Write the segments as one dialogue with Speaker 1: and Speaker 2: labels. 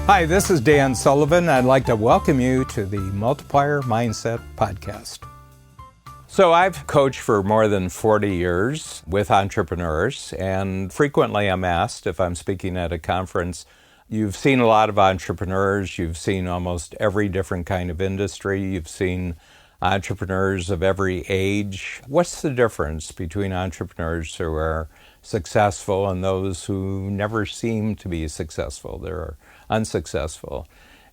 Speaker 1: Hi, this is Dan Sullivan. I'd like to welcome you to the Multiplier Mindset Podcast. So I've coached for more than 40 years with entrepreneurs, and frequently I'm asked if I'm speaking at a conference, you've seen a lot of entrepreneurs, you've seen almost every different kind of industry, you've seen entrepreneurs of every age. What's the difference between entrepreneurs who are successful and those who never seem to be successful? They're unsuccessful.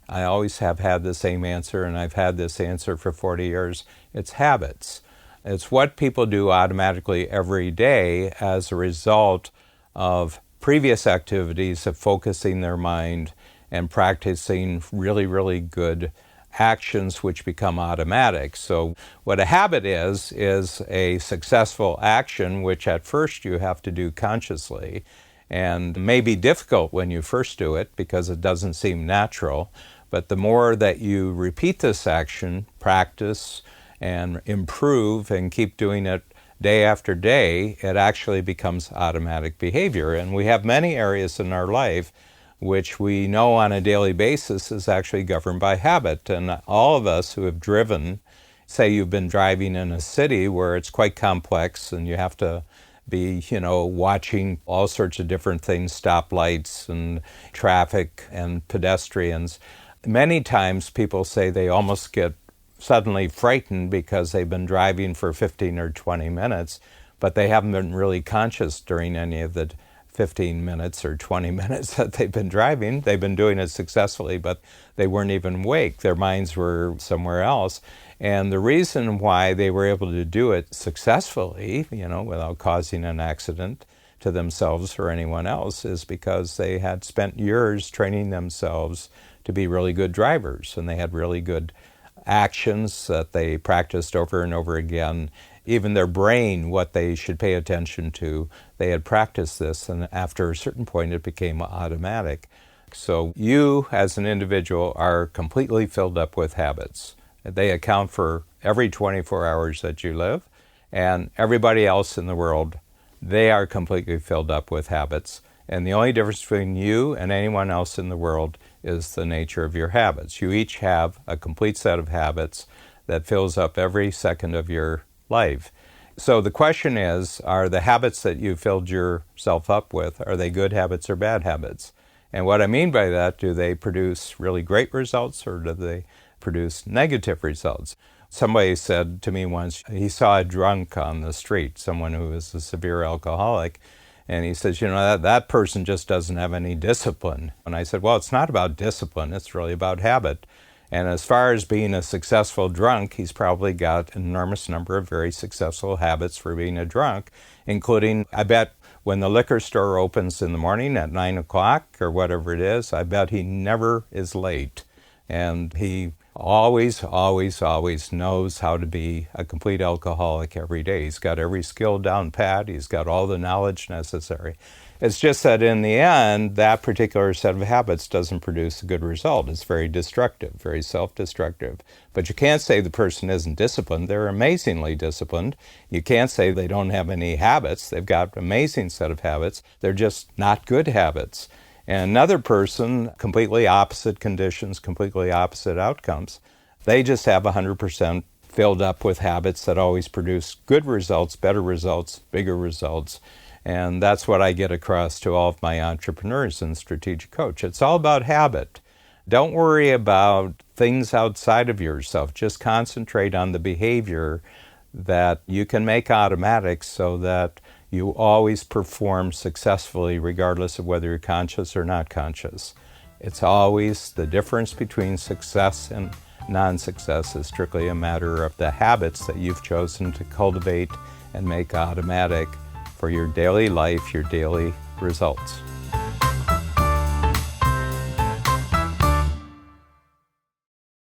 Speaker 1: I always have had the same answer, and I've had this answer for 40 years. It's habits. It's what people do automatically every day as a result of previous activities of focusing their mind and practicing really, really good actions which become automatic. So what a habit is a successful action which at first you have to do consciously and may be difficult when you first do it because it doesn't seem natural. But the more that you repeat this action, practice, and improve and keep doing it day after day, it actually becomes automatic behavior. And we have many areas in our life which we know on a daily basis is actually governed by habit. And all of us who have driven, say you've been driving in a city where it's quite complex and you have to be, watching all sorts of different things, stoplights and traffic and pedestrians. Many times people say they almost get suddenly frightened because they've been driving for 15 or 20 minutes, but they haven't been really conscious during any of the 15 minutes or 20 minutes that they've been driving. They've been doing it successfully, but they weren't even awake. Their minds were somewhere else. And the reason why they were able to do it successfully, without causing an accident to themselves or anyone else, is because they had spent years training themselves to be really good drivers. And they had really good actions that they practiced over and over again. Even their brain, what they should pay attention to, they had practiced this, and after a certain point it became automatic. So you as an individual are completely filled up with habits. They account for every 24 hours that you live, and everybody else in the world, they are completely filled up with habits. And the only difference between you and anyone else in the world is the nature of your habits. You each have a complete set of habits that fills up every second of your life. So the question is, are the habits that you filled yourself up with, are they good habits or bad habits? And what I mean by that, do they produce really great results or do they produce negative results? Somebody said to me once, he saw a drunk on the street, someone who was a severe alcoholic, and he says, that person just doesn't have any discipline. And I said, well, it's not about discipline, it's really about habit. And as far as being a successful drunk, he's probably got an enormous number of very successful habits for being a drunk, including, I bet, when the liquor store opens in the morning at 9 o'clock or whatever it is, I bet he never is late. And he always knows how to be a complete alcoholic every day. He's got every skill down pat. He's got all the knowledge necessary. It's just that in the end, that particular set of habits doesn't produce a good result. It's very destructive, very self-destructive. But you can't say the person isn't disciplined. They're amazingly disciplined. You can't say they don't have any habits. They've got an amazing set of habits. They're just not good habits. And another person, completely opposite conditions, completely opposite outcomes, they just have 100% filled up with habits that always produce good results, better results, bigger results. And that's what I get across to all of my entrepreneurs in Strategic Coach. It's all about habit. Don't worry about things outside of yourself. Just concentrate on the behavior that you can make automatic so that you always perform successfully regardless of whether you're conscious or not conscious. It's always the difference between success and non-success is strictly a matter of the habits that you've chosen to cultivate and make automatic for your daily life, your daily results.